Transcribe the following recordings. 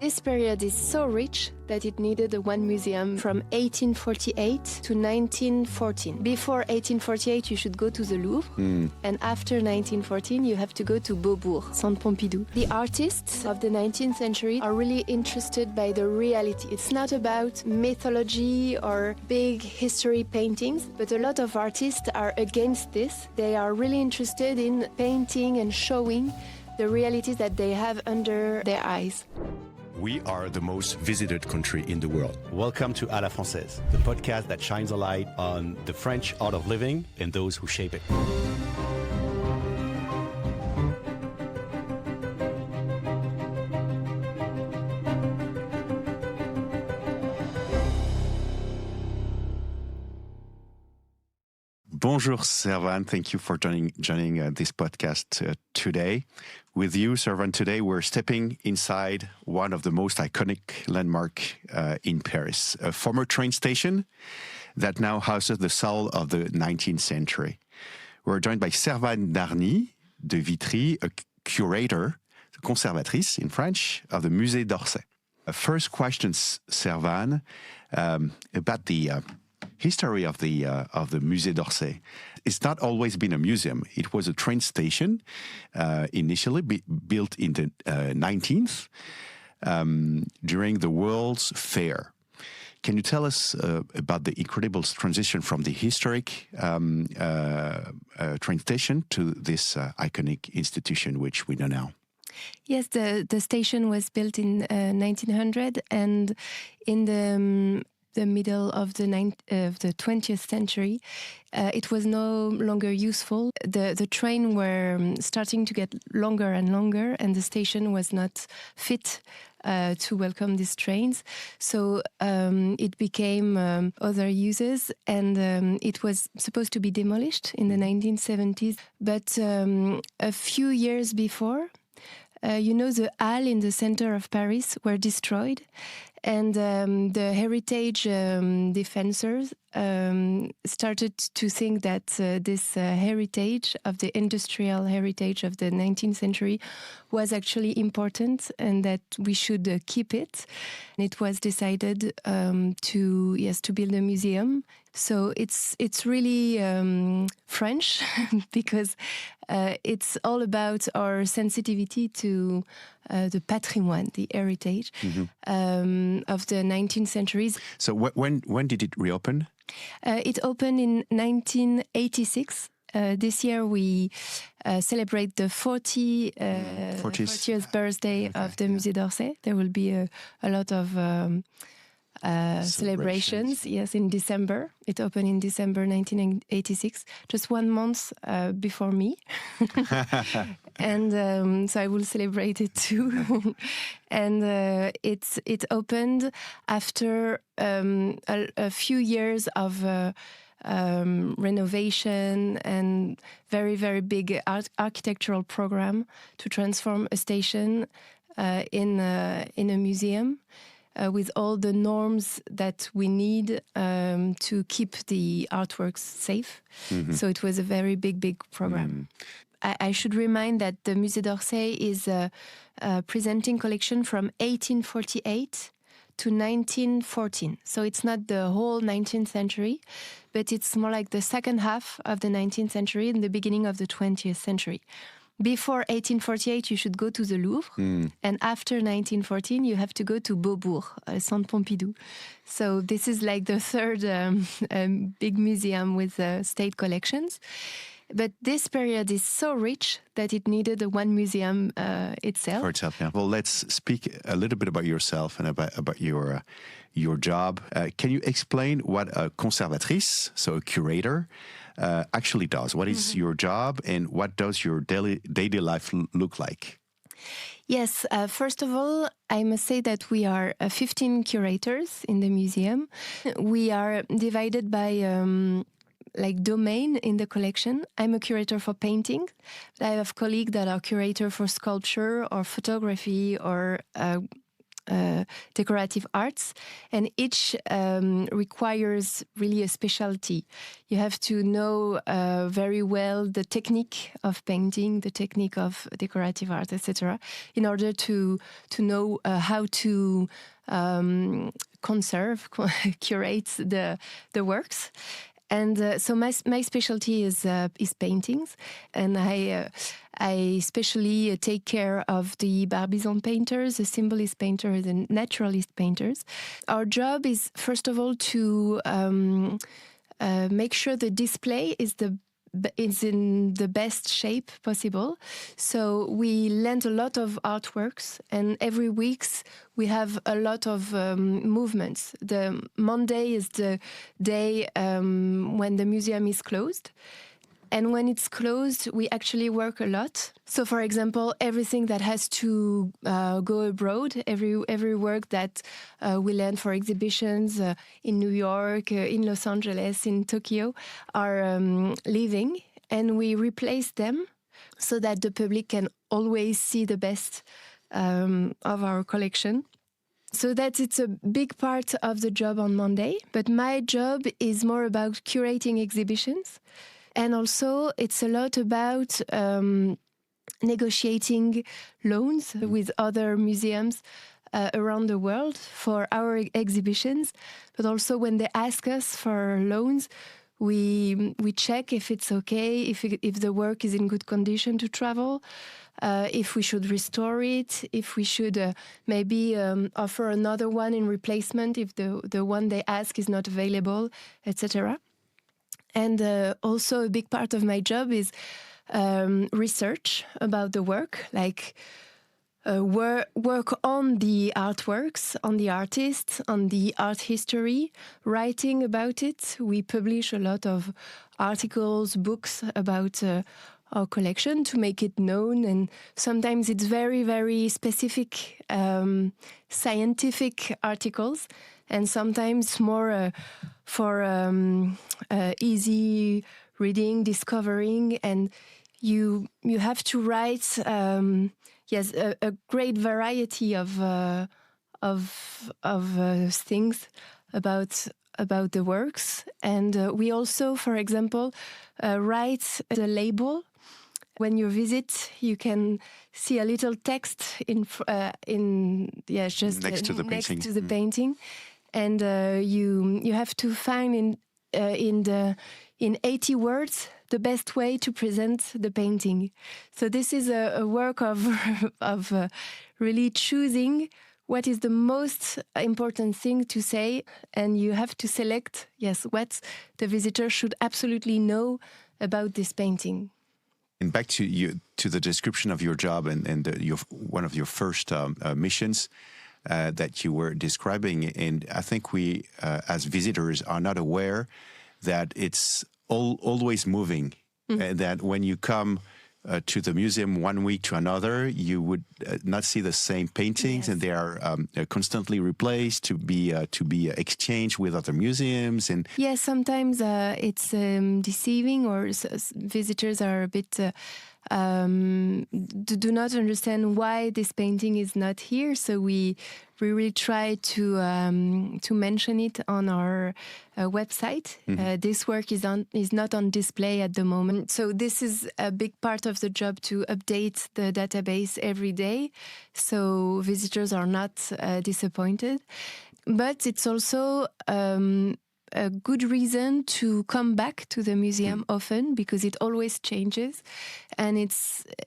This period is so rich that it needed one museum from 1848 to 1914. Before 1848, you should go to the Louvre, and after 1914, you have to go to Beaubourg, Centre Pompidou. The artists of the 19th century are really interested by the reality. It's not about mythology or big history paintings, but a lot of artists are against this. They are really interested in painting and showing the realities that they have under their eyes. We are the most visited country in the world. Welcome to À la Française, the podcast that shines a light on the French art of living and those who shape it. Bonjour, Servane. Thank you for joining this podcast today. With you, Servane, today we're stepping inside one of the most iconic landmarks in Paris, a former train station that now houses the soul of the 19th century. We're joined by Servane Dargnies de Vitry, a curator, conservatrice in French, of the Musée d'Orsay. First question, Servane, about the history of the Musée d'Orsay. It's not always been a museum. It was a train station, initially built in the 19th during the World's Fair. Can you tell us about the incredible transition from the historic train station to this iconic institution, which we know now? Yes, the station was built in 1900, and in the middle of the 20th century, it was no longer useful. The train were starting to get longer and longer, and the station was not fit to welcome these trains. So it became other uses, and it was supposed to be demolished in the 1970s. But a few years before, the Halles in the center of Paris were destroyed, and the heritage defenders started to think that this heritage of the industrial heritage of the 19th century was actually important and that we should keep it. And it was decided to build a museum. So it's really French because it's all about our sensitivity to the patrimoine, the heritage of the 19th centuries. So when did it reopen? It opened in 1986. This year we celebrate the 40th birthday of the Musée d'Orsay. There will be a lot of celebrations. Yes, in December. It opened in December 1986, just 1 month before me. And so I will celebrate it too. And it opened after a few years of renovation and very, very big architectural program to transform a station in a museum. With all the norms that we need to keep the artworks safe. Mm-hmm. So it was a very big program. I should remind that the Musée d'Orsay is a presenting collection from 1848 to 1914. So it's not the whole 19th century, but it's more like the second half of the 19th century and the beginning of the 20th century. Before 1848, you should go to the Louvre, and after 1914, you have to go to Beaubourg, Centre Pompidou. So this is like the third big museum with state collections. But this period is so rich that it needed one museum itself. For itself, yeah. Well, let's speak a little bit about yourself and about your job. Can you explain what a conservatrice, so a curator, actually does? What is your job, and what does your daily life look like? Yes, first of all, I must say that we are 15 curators in the museum. We are divided by domain in the collection. I'm a curator for painting. I have colleagues that are curator for sculpture or photography or decorative arts, and each requires really a specialty. You have to know very well the technique of painting, the technique of decorative art, etc., in order to know how to curate the works. And so my specialty is paintings, and I especially take care of the Barbizon painters, the symbolist painters, and naturalist painters. Our job is first of all to make sure the display is in the best shape possible. So we lend a lot of artworks, and every week we have a lot of movements. The Monday is the day when the museum is closed. And when it's closed, we actually work a lot. So, for example, everything that has to go abroad, every work that we lend for exhibitions in New York, in Los Angeles, in Tokyo, are leaving, and we replace them so that the public can always see the best of our collection. So it's a big part of the job on Monday. But my job is more about curating exhibitions. And also, it's a lot about negotiating loans with other museums around the world for our exhibitions. But also, when they ask us for loans, we check if it's okay, if the work is in good condition to travel, if we should restore it, if we should maybe offer another one in replacement if the one they ask is not available, etc. And also a big part of my job is research about the work, like work on the artworks, on the artists, on the art history, writing about it. We publish a lot of articles, books about our collection to make it known. And sometimes it's very, very specific scientific articles, and sometimes more for easy reading, discovering, and you have to write a great variety of things about the works. And we also, for example, write the label. When you visit, you can see a little text just next to the painting. And you have to find in 80 words the best way to present the painting. So this is a work of really choosing what is the most important thing to say, and you have to select what the visitor should absolutely know about this painting. And back to the description of your job and one of your first missions. That you were describing, and I think we, as visitors, are not aware that it's always moving. That when you come to the museum one week to another, you would not see the same paintings, and they are constantly replaced to be exchanged with other museums. And yes, sometimes it's deceiving, or visitors are a bit. Do not understand why this painting is not here, so we really try to mention it on our website. This work is not on display at the moment, so this is a big part of the job, to update the database every day, so visitors are not disappointed. But it's also a good reason to come back to the museum often, because it always changes, and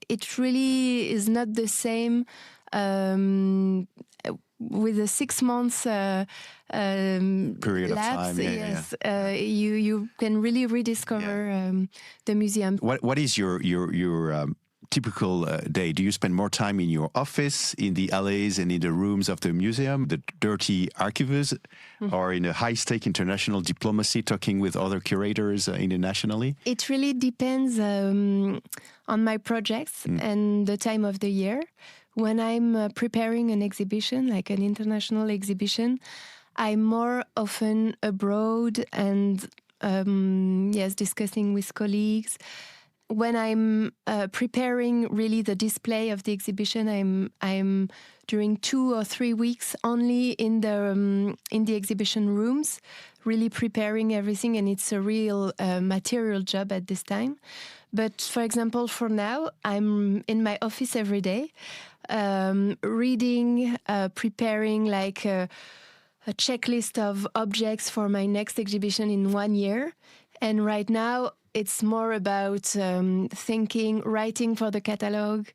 it really is not the same with a 6 months period lapse. Of time. Yes, you can really rediscover the museum. What is your typical day? Do you spend more time in your office, in the alleys and in the rooms of the museum, the dirty archives, or in a high-stake international diplomacy, talking with other curators internationally? It really depends on my projects and the time of the year. When I'm preparing an exhibition, like an international exhibition, I'm more often abroad and discussing with colleagues. when I'm preparing really the display of the exhibition, I'm during 2 or 3 weeks only in the exhibition rooms, really preparing everything, and it's a real material job at this time. But for example, for now, I'm in my office every day, reading, preparing like a checklist of objects for my next exhibition in 1 year. And right now, it's more about thinking, writing for the catalog,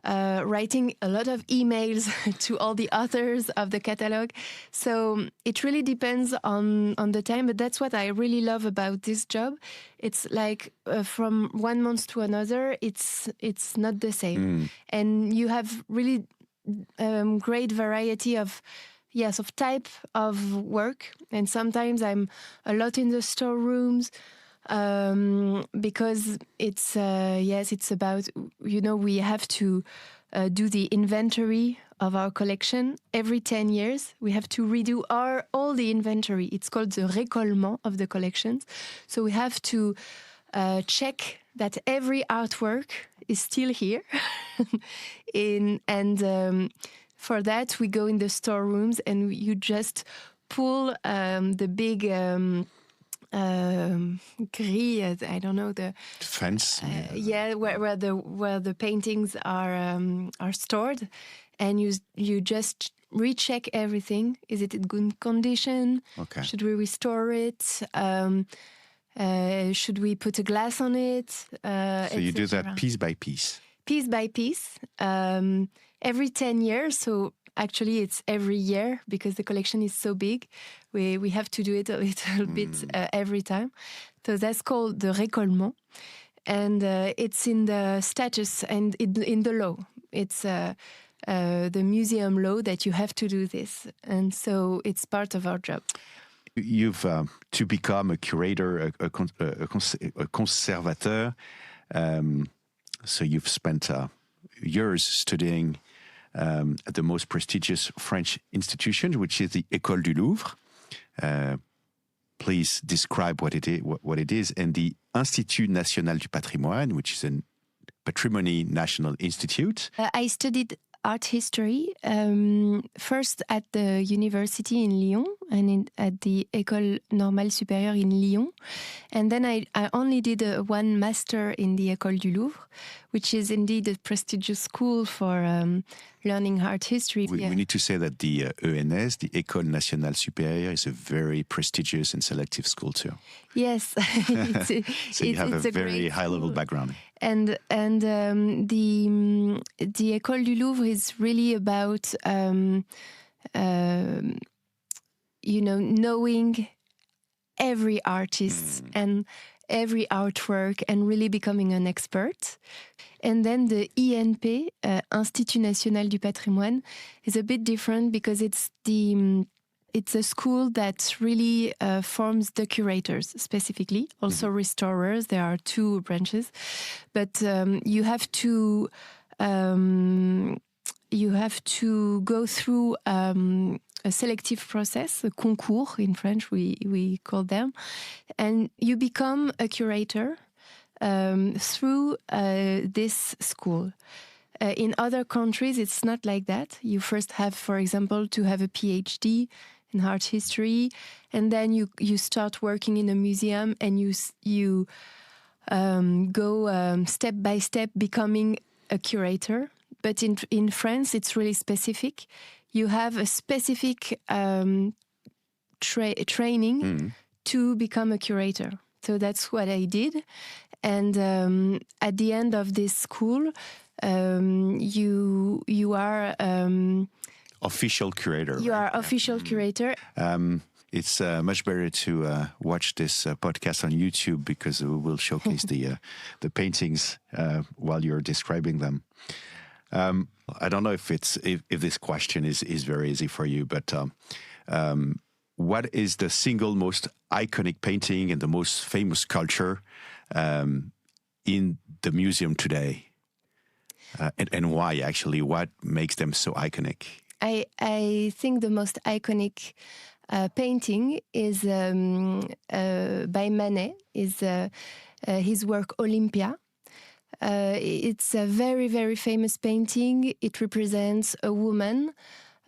writing a lot of emails to all the authors of the catalog. So it really depends on the time, but that's what I really love about this job. It's like from 1 month to another, it's not the same. And you have really great variety of type of work. And sometimes I'm a lot in the storerooms, because it's about, we have to do the inventory of our collection every 10 years. We have to redo all the inventory. It's called the récollement of the collections. So we have to check that every artwork is still here. For that, we go in the storerooms and you just pull the big grille, I don't know, the fence. Where the paintings are stored, and you just recheck everything. Is it in good condition? Okay. Should we restore it? Should we put a glass on it? So you do that piece by piece. Piece by piece, every 10 years. So actually, it's every year because the collection is so big. We have to do it a little bit every time. So that's called the récollement. And it's in the statutes and in the law. It's the museum law that you have to do this. And so it's part of our job. You've to become a curator, a conservateur. So you've spent years studying at the most prestigious French institution, which is the École du Louvre. Please describe what it is, and the Institut National du Patrimoine, which is a Patrimony National Institute. I studied art history, first at the university in Lyon and at the École Normale Supérieure in Lyon. And then I only did one master in the École du Louvre, which is indeed a prestigious school for learning art history. We need to say that the ENS, the École Nationale Supérieure, is a very prestigious and selective school too. Yes. So you have a very high-level background. And the École du Louvre is really about knowing every artist and every artwork and really becoming an expert. And then the INP, Institut National du Patrimoine, is a bit different because it's a school that really forms the curators specifically, also restorers. There are 2 branches, but you have to go through a selective process, a concours in French we call them, and you become a curator through this school. In other countries, it's not like that. You first have, for example, to have a PhD in art history, and then you start working in a museum, and you go step by step becoming a curator. But in France, it's really specific. You have a specific training to become a curator. So that's what I did. And at the end of this school, you are official curator. You are official curator. It's much better to watch this podcast on YouTube because we will showcase the paintings while you're describing them. I don't know if this question is very easy for you, but what is the single most iconic painting and the most famous sculpture in the museum today? And why, actually? What makes them so iconic? I think the most iconic painting is by Manet, is his work Olympia. It's a very, very famous painting. It represents a woman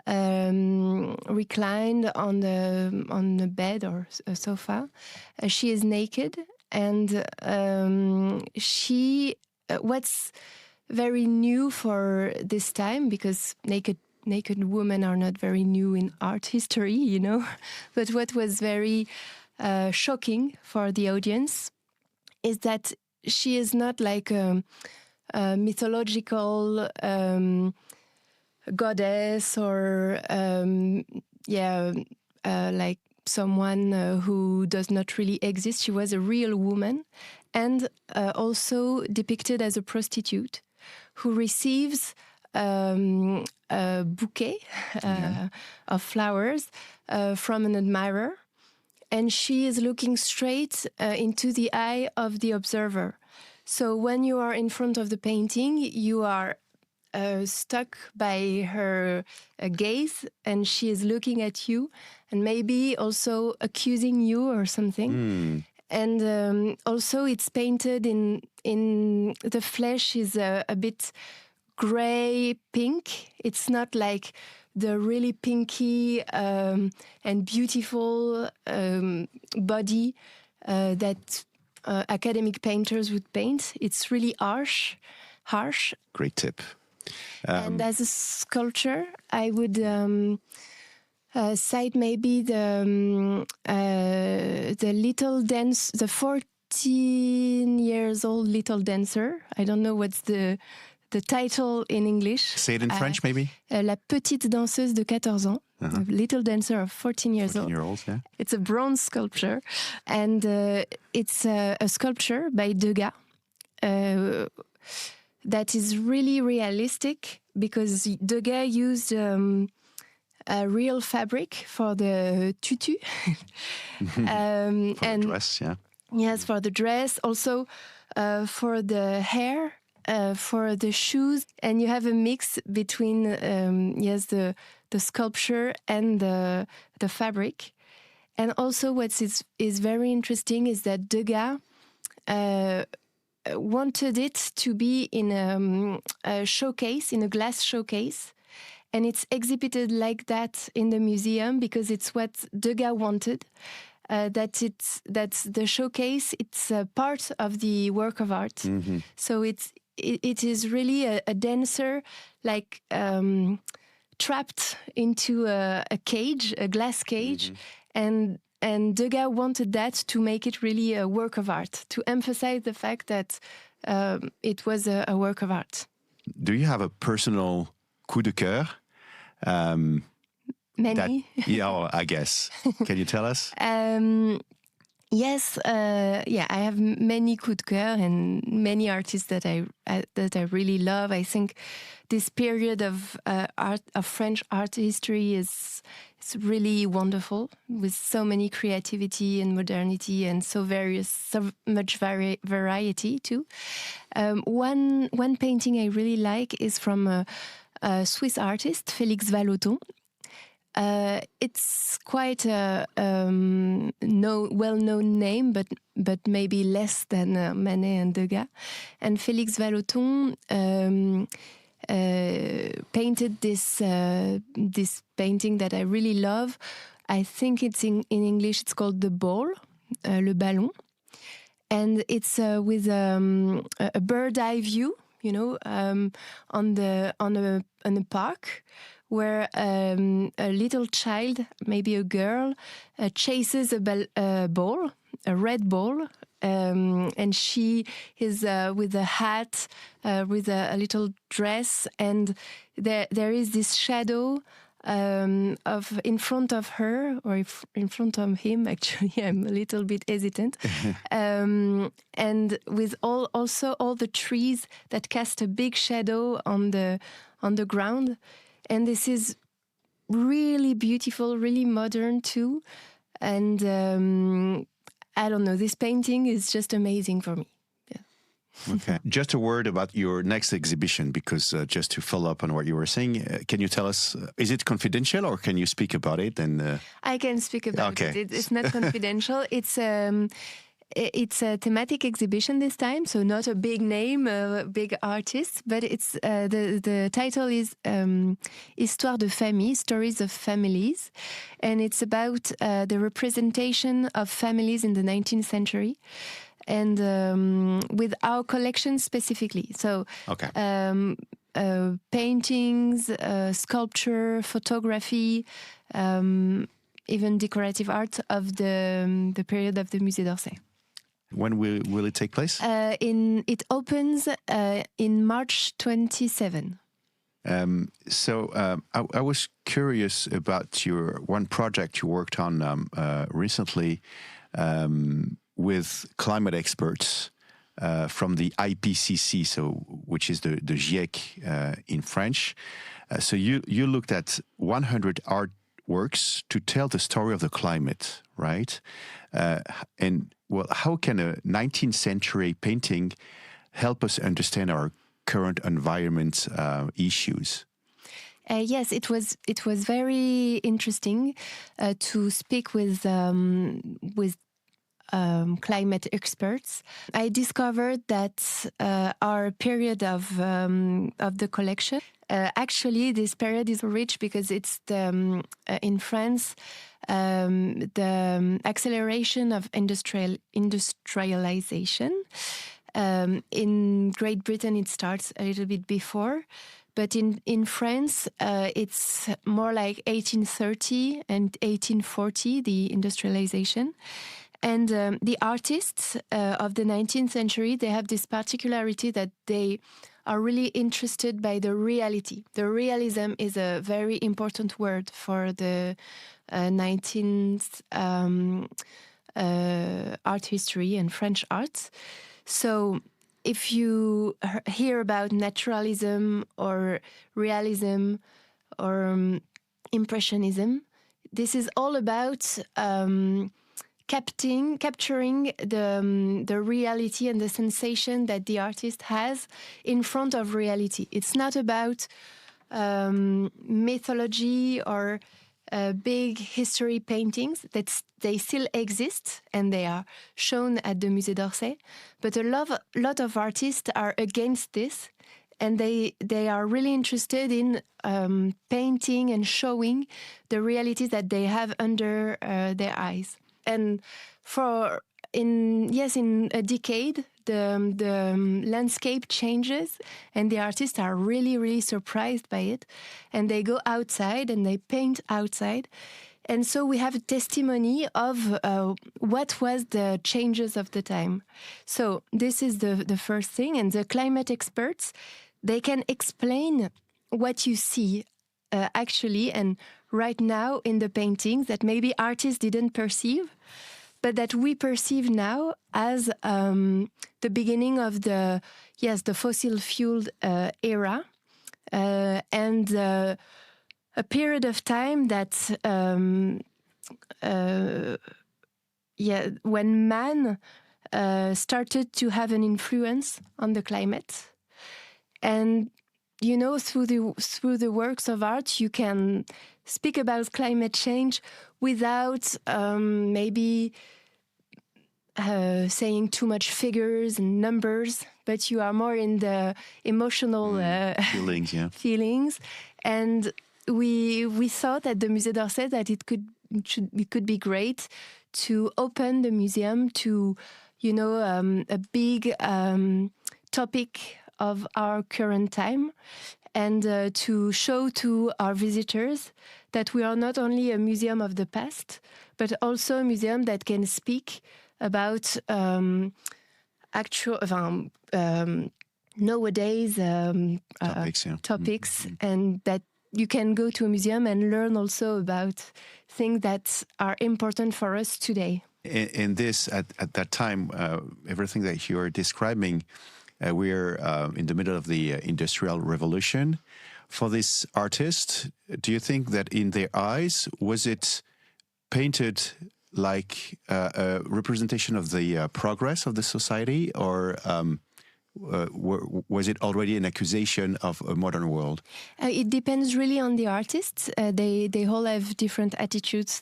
reclined on the bed or a sofa. She is naked, and what's very new for this time, because naked women are not very new in art history, you know, but what was very shocking for the audience is that she is not like a mythological goddess or like someone who does not really exist. She was a real woman, and also depicted as a prostitute who receives a bouquet of flowers from an admirer, and she is looking straight into the eye of the observer. So when you are in front of the painting, you are stuck by her gaze, and she is looking at you and maybe also accusing you or something. And also it's painted in the flesh is a bit gray pink. It's not like the really pinky and beautiful body that academic painters would paint. It's really harsh. Great tip. And as a sculpture, I would cite maybe the little dance, the 14 years old little dancer. I don't know what's the title in English. Say it in French, maybe? La petite danseuse de 14 ans. A little dancer of 14 years old. 14-year-olds, yeah. It's a bronze sculpture. And it's a sculpture by Degas that is really realistic, because Degas used a real fabric for the tutu. The dress, yeah. Yes, for the dress. Also for the hair. For the shoes, and you have a mix between the sculpture and the fabric. And also what is very interesting is that Degas wanted it to be in a showcase, in a glass showcase, and it's exhibited like that in the museum because it's what Degas wanted. That the showcase, it's a part of the work of art. Mm-hmm. So it is really a dancer, like trapped into a cage, a glass cage, and Degas wanted that to make it really a work of art, to emphasize the fact that it was a work of art. Do you have a personal coup de cœur? Many. I guess. Can you tell us? Yes, I have many coup de cœur and many artists that I really love. I think this period of French art history is really wonderful, with so many creativity and modernity and so much variety too. One painting I really like is from a Swiss artist, Félix Vallotton. It's quite a well-known name, but maybe less than Manet and Degas. And Félix Vallotton painted this painting that I really love. I think it's in English. It's called The Ball, Le Ballon, and it's with a bird eye view, on a park, where a little child, maybe a girl, chases a ball, a red ball, and she is with a hat, with a little dress, and there is this shadow of in front of her, or in front of him. Actually, I'm a little bit hesitant, and with also all the trees that cast a big shadow on the ground. And this is really beautiful, really modern too. And I don't know, this painting is just amazing for me. Yeah. Okay. Just a word about your next exhibition, because just to follow up on what you were saying, can you tell us, is it confidential or can you speak about it? And I can speak about it. It's not confidential. It's a thematic exhibition this time, so not a big name, big artist, but it's the title is Histoire de famille, Stories of Families, and it's about the representation of families in the 19th century, and with our collection specifically. So, Okay. Paintings, sculpture, photography, even decorative art of the period of the Musée d'Orsay. When will it take place? It opens in March 27. I was curious about your one project you worked on recently with climate experts from the IPCC, which is the GIEC in French. So you looked at 100 artworks to tell the story of the climate, right? How can a 19th century painting help us understand our current environment issues? Yes, it was very interesting to speak with climate experts. I discovered that our period of the collection, actually, this period is rich because it's in France. The acceleration of industrialization. In Great Britain, it starts a little bit before, but in France, it's more like 1830 and 1840, the industrialization. And the artists of the 19th century, they have this particularity that they are really interested by the reality. The realism is a very important word for the 19th art history and French art. So if you hear about naturalism or realism or impressionism, this is all about capturing the reality and the sensation that the artist has in front of reality. It's not about mythology or big history paintings. They still exist and they are shown at the Musée d'Orsay. But a lot of artists are against this, and they are really interested in painting and showing the realities that they have under their eyes. And in a decade, the landscape changes, and the artists are really, really surprised by it. And they go outside and they paint outside. And so we have a testimony of what was the changes of the time. So this is the first thing. And the climate experts, they can explain what you see actually and right now in the paintings that maybe artists didn't perceive, but that we perceive now as the beginning of the fossil fueled era and a period of time that when man started to have an influence on the climate. And through the works of art, you can speak about climate change without maybe saying too much figures and numbers, but you are more in the emotional feelings. And we thought at the Musée d'Orsay that it could be great to open the museum to a big topic of our current time, and to show to our visitors that we are not only a museum of the past, but also a museum that can speak about nowadays topics, and that you can go to a museum and learn also about things that are important for us today. In this, at that time, everything that you are describing, we're in the middle of the Industrial Revolution. For this artist, do you think that in their eyes, was it painted like a representation of the progress of the society, or was it already an accusation of a modern world? It depends really on the artists. They all have different attitudes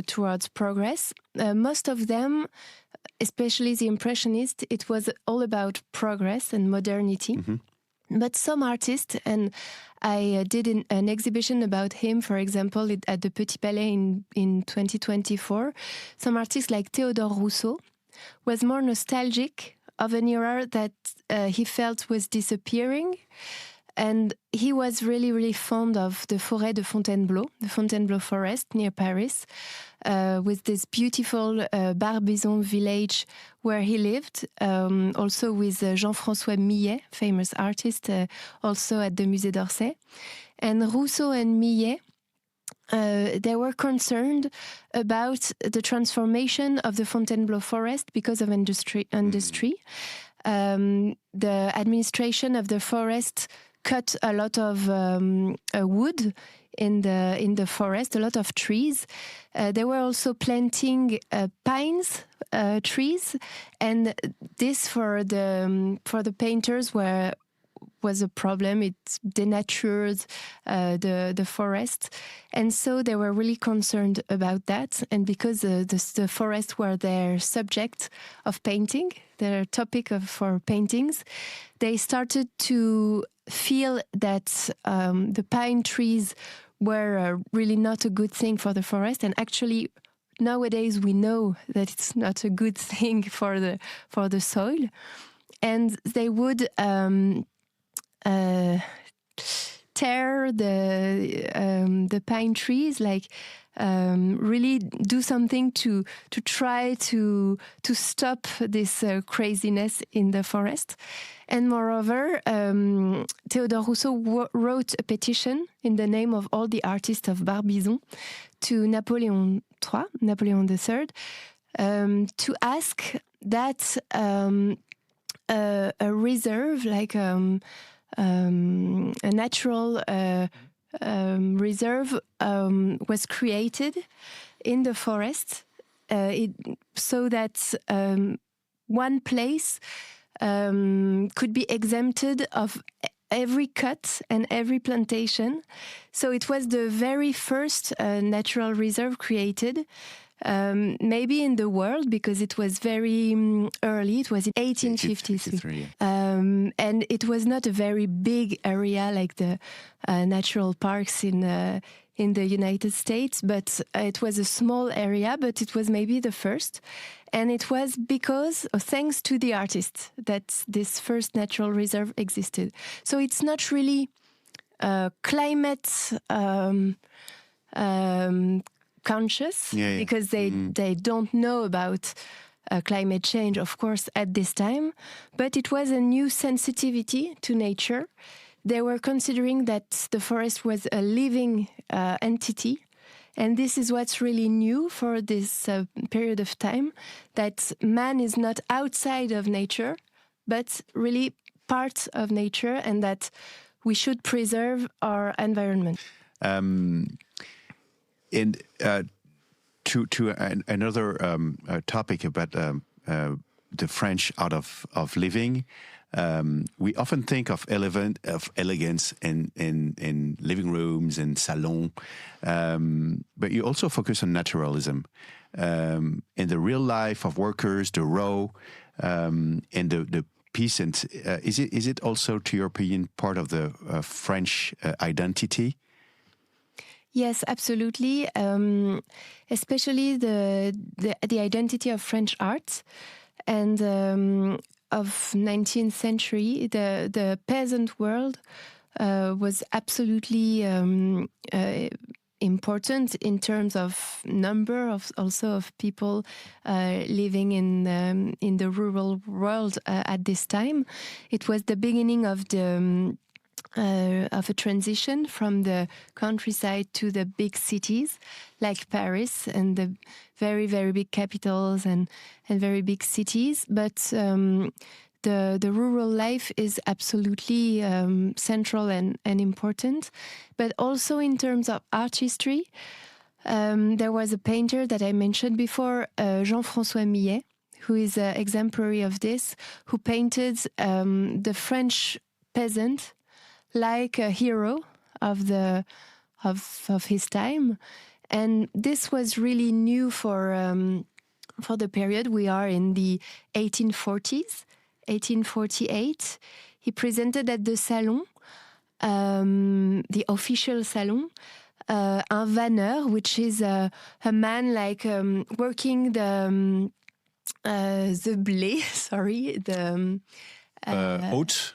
towards progress. Most of them, especially the Impressionists, it was all about progress and modernity. Mm-hmm. But some artists, and I did an exhibition about him, for example, at the Petit Palais in 2024. Some artists like Théodore Rousseau was more nostalgic of an era that he felt was disappearing. And he was really, really fond of the Forêt de Fontainebleau, the Fontainebleau forest near Paris, with this beautiful Barbizon village where he lived, also with Jean-François Millet, famous artist, also at the Musée d'Orsay. And Rousseau and Millet, they were concerned about the transformation of the Fontainebleau forest because of industry. The administration of the forest cut a lot of wood in the forest, a lot of trees. They were also planting pines trees, and this for the painters was a problem. It denatured the forest, and so they were really concerned about that. And because the forests were their subject of painting, their topic for paintings, they started to feel that the pine trees were really not a good thing for the forest. And actually, nowadays we know that it's not a good thing for the soil, and they would tear the pine trees, like really do something to try to stop this craziness in the forest. And moreover, Théodore Rousseau wrote a petition in the name of all the artists of Barbizon to Napoleon III, to ask that a reserve, like a natural reserve, was created in the forest, so that one place could be exempted of every cut and every plantation. So it was the very first natural reserve created, maybe in the world, because it was very early. It was in 1853. And it was not a very big area like the natural parks in the United States, but it was a small area, but it was maybe the first. And it was because, thanks to the artists, that this first natural reserve existed. So it's not really climate conscious, because they don't know about climate change, of course, at this time. But it was a new sensitivity to nature. They were considering that the forest was a living entity. And this is what's really new for this period of time, that man is not outside of nature, but really part of nature, and that we should preserve our environment. And to another topic about the French art of living, we often think of elegance in living rooms and salons, but you also focus on naturalism, in the real life of workers, the row, and the peasant. Is it also, to your opinion, part of the French identity? Yes, absolutely. Especially the identity of French art, and of 19th century, the peasant world was absolutely important in terms of number of people living in the rural world at this time. It was the beginning of a transition from the countryside to the big cities like Paris and the very, very big capitals and very big cities. But the rural life is absolutely central and important. But also in terms of art history, there was a painter that I mentioned before, Jean-François Millet, who is an exemplary of this, who painted the French peasant like a hero of his time. And this was really new for the period. We are in the 1840s, 1848. He presented at the Salon, the official Salon, un vanneur, which is a man like working the blé, sorry, the oats.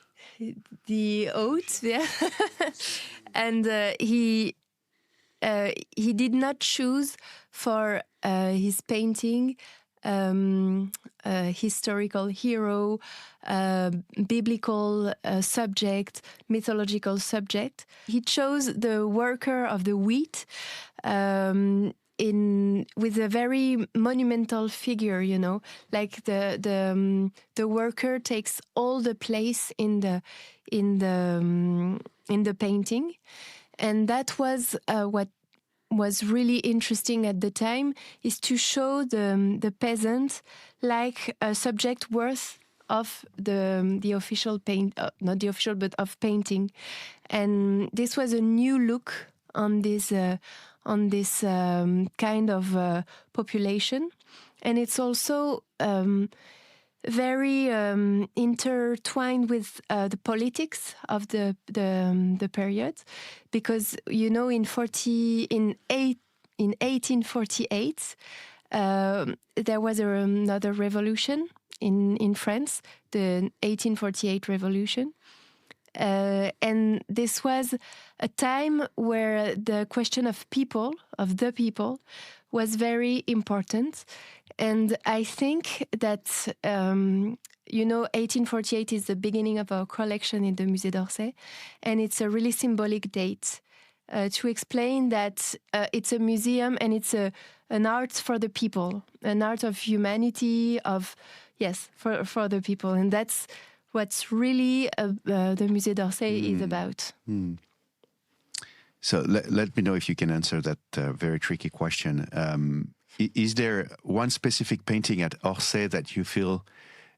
The oats, yeah. And he did not choose for his painting historical hero, biblical subject, mythological subject. He chose the worker of the wheat with a very monumental figure, you know, like the worker takes all the place in the painting, and that was what was really interesting at the time, is to show the peasant like a subject worth of the official not the official, but of painting. And this was a new look on this kind of population. And it's also very intertwined with the politics of the period, because you know in 1848 there was another revolution in France, the 1848 revolution. And this was a time where the question of the people, was very important. And I think that, 1848 is the beginning of our collection in the Musée d'Orsay. And it's a really symbolic date to explain that it's a museum and it's an art for the people, an art of humanity, for the people. And that's what's really the Musée d'Orsay is about. So let me know if you can answer that very tricky question. Is there one specific painting at Orsay that you feel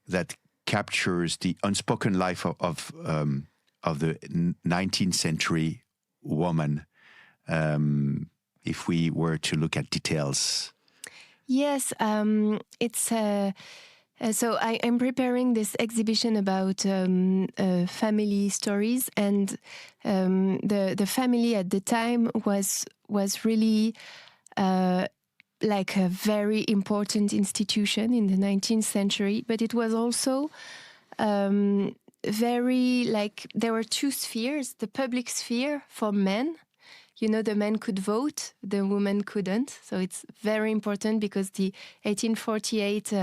that captures the unspoken life of the 19th century woman, if we were to look at details? Yes, it's... So I'm preparing this exhibition about family stories, and the family at the time was really like a very important institution in the 19th century. But it was also very like, there were two spheres: the public sphere for men. You know, the men could vote, the women couldn't. So it's very important, because the 1848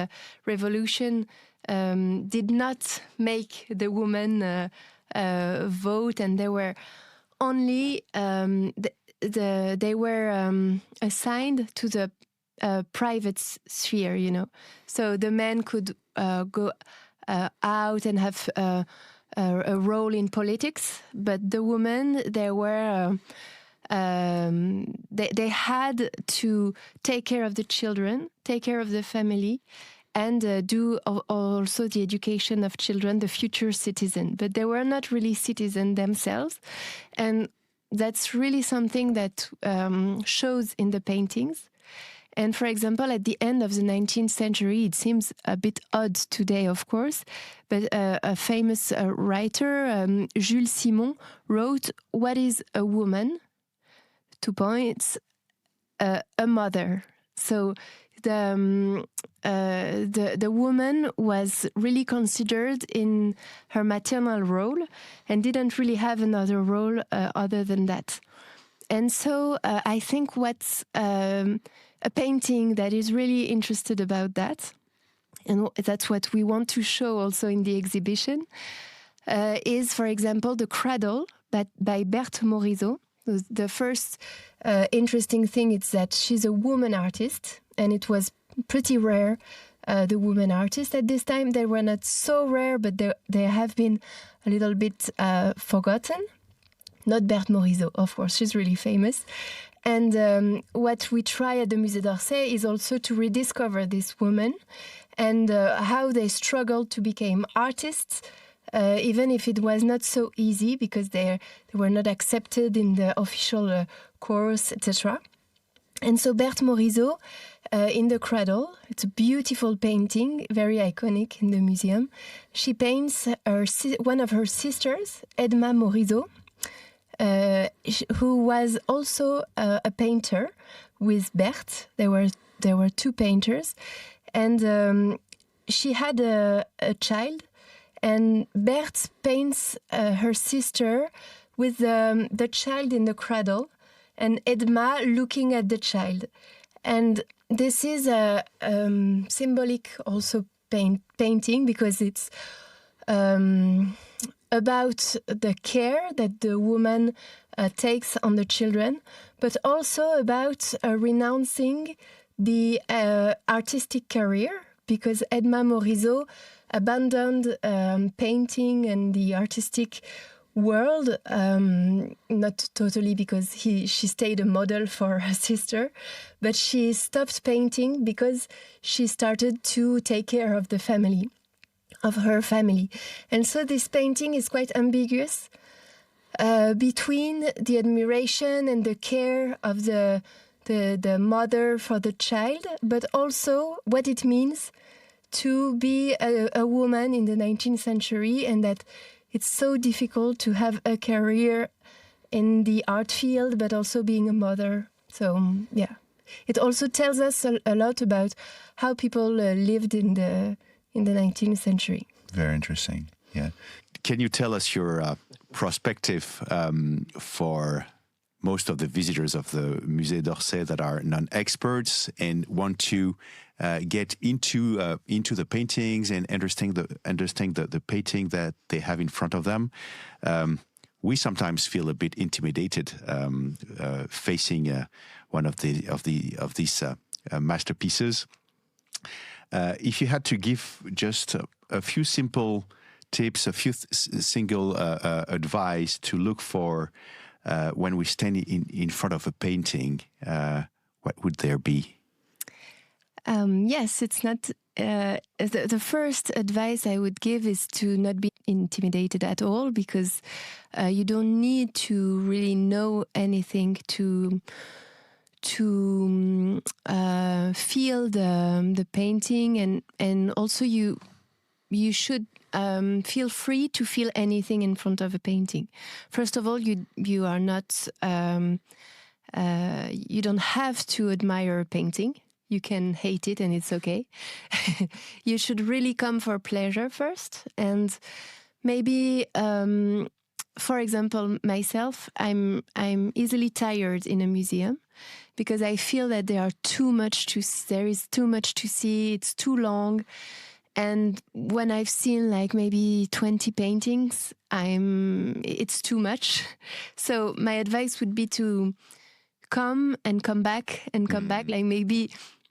revolution did not make the women vote, and they were only they were assigned to the private sphere. You know, so the men could go out and have a role in politics, but the women, they were. They had to take care of the children, take care of the family, and do also the education of children, the future citizen. But they were not really citizens themselves. And that's really something that shows in the paintings. And for example, at the end of the 19th century, it seems a bit odd today, of course, but a famous writer, Jules Simon, wrote, "What is a woman?" 2 points, a mother. So the woman was really considered in her maternal role and didn't really have another role other than that. And so I think what's a painting that is really interested about that, and that's what we want to show also in the exhibition, is, for example, The Cradle by Berthe Morisot. The first interesting thing is that she's a woman artist, and it was pretty rare, the women artists at this time. They were not so rare, but they have been a little bit forgotten. Not Berthe Morisot, of course, she's really famous. And what we try at the Musée d'Orsay is also to rediscover this woman and how they struggled to become artists, even if it was not so easy because they were not accepted in the official course, etc. And so Berthe Morisot, in the cradle, it's a beautiful painting, very iconic in the museum. She paints one of her sisters, Edma Morisot, who was also a painter with Berthe. There were two painters, and she had a child. And Berthe paints her sister with the child in the cradle, and Edma looking at the child. And this is a symbolic also painting because it's about the care that the woman takes on the children, but also about renouncing the artistic career, because Edma Morisot abandoned painting and the artistic world, not totally because she stayed a model for her sister, but she stopped painting because she started to take care of the family, of her family. And so this painting is quite ambiguous between the admiration and the care of the mother for the child, but also what it means to be a woman in the 19th century, and that it's so difficult to have a career in the art field, but also being a mother. So, yeah. It also tells us a lot about how people lived in the 19th century. Very interesting, yeah. Can you tell us your perspective for most of the visitors of the Musée d'Orsay that are non-experts and want to get into the paintings and understand the painting that they have in front of them? We sometimes feel a bit intimidated facing one of these masterpieces. If you had to give just a few simple tips, a few single advice to look for when we stand in front of a painting, what would there be? Yes, it's not. The first advice I would give is to not be intimidated at all, because you don't need to really know anything to feel the painting, and also you should feel free to feel anything in front of a painting. First of all, you are not you don't have to admire a painting. You can hate it and it's okay. You should really come for pleasure first, and maybe for example, myself, I'm easily tired in a museum because I feel that there is too much to see, it's too long. And when I've seen like maybe 20 paintings, it's too much. So my advice would be to come back, like maybe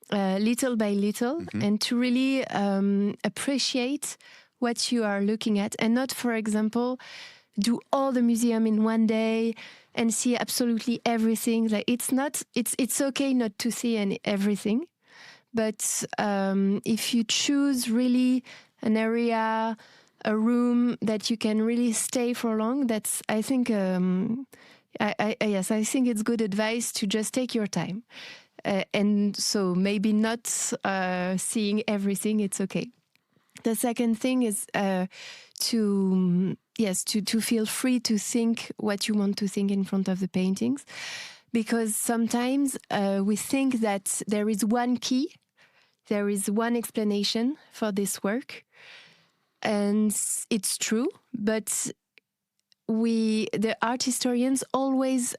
little by little, and to really appreciate what you are looking at, and not, for example, do all the museum in one day and see absolutely everything. Like it's okay not to see everything. But if you choose really an area, a room that you can really stay for long, that's, I think, I think it's good advice to just take your time. And so maybe not seeing everything, it's okay. The second thing is to feel free to think what you want to think in front of the paintings. Because sometimes we think that there is one key, there is one explanation for this work, and it's true. But the art historians always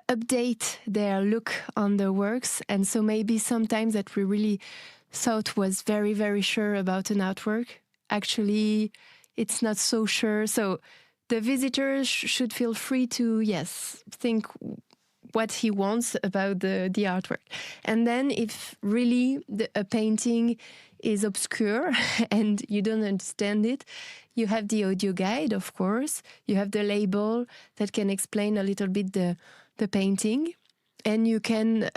update their look on the works, and so maybe sometimes that we really thought was very, very sure about an artwork, actually it's not so sure. So the visitors should feel free to, think what he wants about the artwork. And then if really a painting is obscure and you don't understand it, you have the audio guide, of course. You have the label that can explain a little bit the the painting, and you can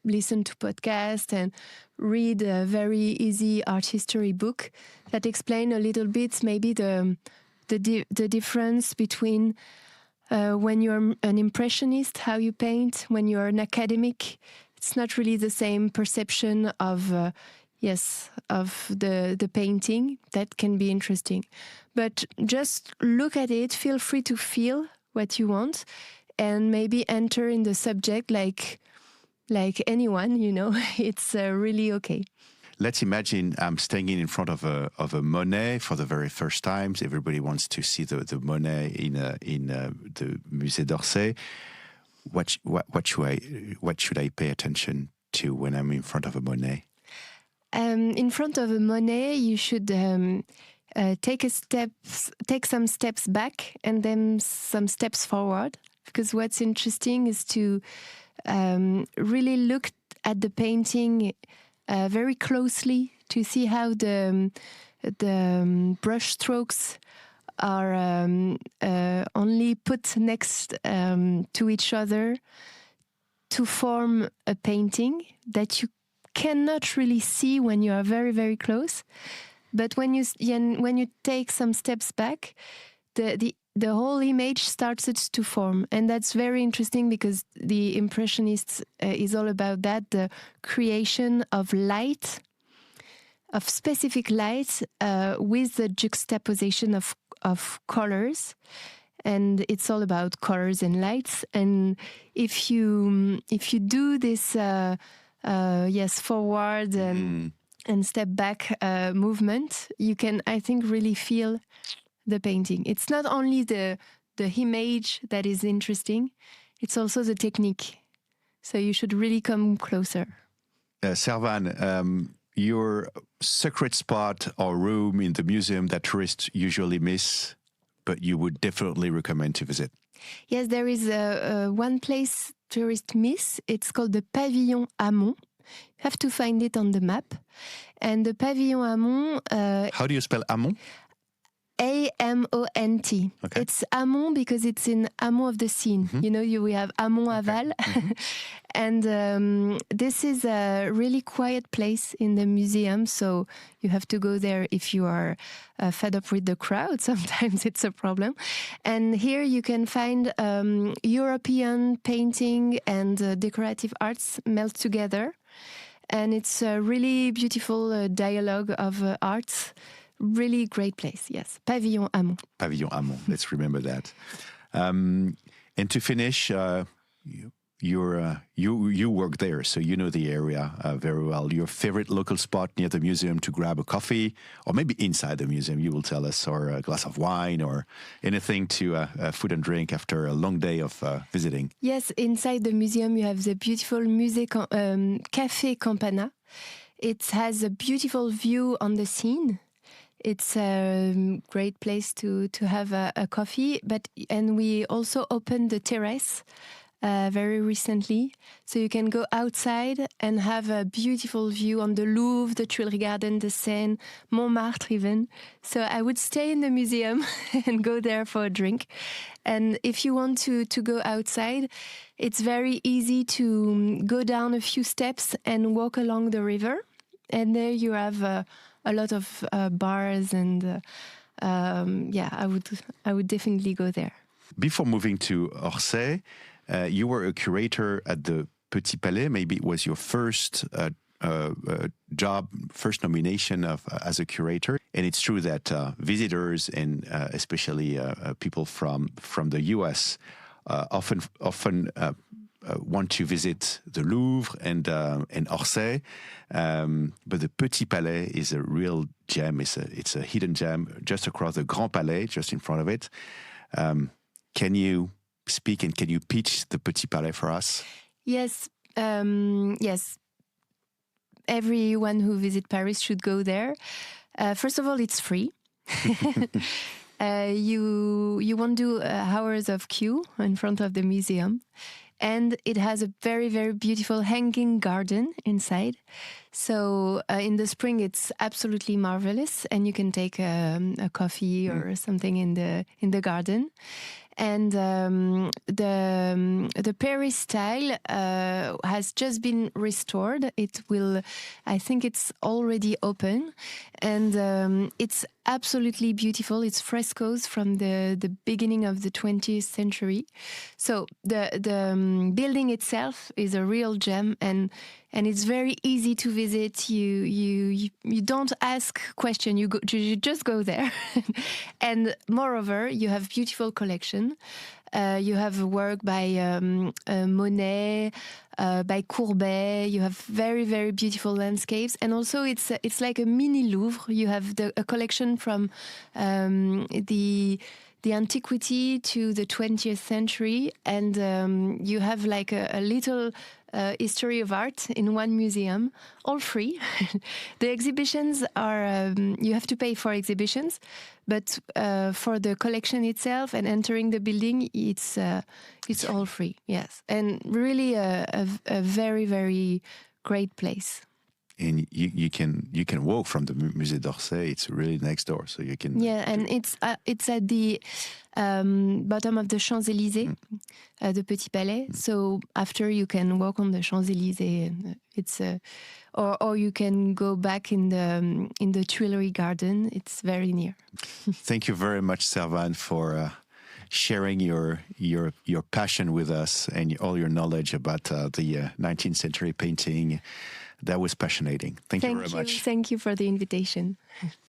listen to podcasts and read a very easy art history book that explain a little bit maybe the difference between when you're an impressionist, how you paint, when you're an academic. It's not really the same perception of the painting. That can be interesting. But just look at it, feel free to feel what you want, and maybe enter in the subject like anyone, it's really okay. Let's imagine I'm standing in front of a Monet for the very first time. Everybody wants to see the Monet in the Musée d'Orsay. What should I pay attention to when I'm in front of a Monet? In front of a Monet, you should take some steps back and then some steps forward. Because what's interesting is to really look at the painting very closely to see how the brush strokes are only put next to each other to form a painting that you cannot really see when you are very, very close. But when you take some steps back, the whole image starts to form. And that's very interesting because the Impressionists is all about that, the creation of light, of specific light with the juxtaposition of colors. And it's all about colors and lights. And if you do this, forward and step back movement, you can, I think, really feel the painting. It's not only the image that is interesting, it's also the technique. So you should really come closer. Servane, your secret spot or room in the museum that tourists usually miss, but you would definitely recommend to visit? Yes, there is one place tourists miss. It's called the Pavillon Amont. You have to find it on the map. And the Pavillon Amont... How do you spell Amont? Amont. Okay. It's amont because it's in amont of the scene. Mm-hmm. We have amont aval. Mm-hmm. And this is a really quiet place in the museum, so you have to go there if you are fed up with the crowd. Sometimes it's a problem. And here you can find European painting and decorative arts melt together. And it's a really beautiful dialogue of arts. Really great place, yes. Pavillon Amont. Pavillon Amont, let's remember that. And to finish, you work there, so you know the area very well. Your favorite local spot near the museum to grab a coffee, or maybe inside the museum, you will tell us, or a glass of wine, or anything to food and drink after a long day of visiting. Yes, inside the museum you have the beautiful Musée Café Campana. It has a beautiful view on the Seine. It's a great place to have a coffee, and we also opened the terrace very recently, so you can go outside and have a beautiful view on the Louvre, the Tuileries Garden, the Seine, Montmartre even. So I would stay in the museum and go there for a drink. And if you want to go outside, it's very easy to go down a few steps and walk along the river, and there you have a lot of bars, and I would definitely go there. Before moving to Orsay, you were a curator at the Petit Palais. Maybe it was your first job, first nomination as a curator. And it's true that visitors and especially people from the US often want to visit the Louvre and Orsay, but the Petit Palais is a real gem. It's a hidden gem just across the Grand Palais, just in front of it. Can you speak and can you pitch the Petit Palais for us? Yes, yes. Everyone who visits Paris should go there. First of all, it's free. You won't do hours of queue in front of the museum. And it has a very, very beautiful hanging garden inside. So in the spring, it's absolutely marvelous. And you can take a coffee or something in the garden. and the Paris style has just been restored. I think it's already open, and it's absolutely beautiful. It's frescoes from the beginning of the 20th century. So the building itself is a real gem, and it's very easy to visit. You don't ask questions. You just go there, and moreover, you have beautiful collection. You have work by Monet, by Courbet. You have very, very beautiful landscapes, and also it's like a mini Louvre. You have a collection from the antiquity to the 20th century, and you have like a little history of art in one museum, all free. The exhibitions are, you have to pay for exhibitions, but for the collection itself and entering the building, it's all free, yes. And really a very, very great place. And you can walk from the Musée d'Orsay. It's really next door, so you can. Yeah, and it's at the bottom of the Champs-Élysées, the Petit Palais. So after you can walk on the Champs-Élysées, and it's or you can go back in the Tuileries Garden. It's very near. Thank you very much, Servane, for sharing your passion with us and all your knowledge about the 19th century painting. That was passionating. Thank you very much. Thank you for the invitation.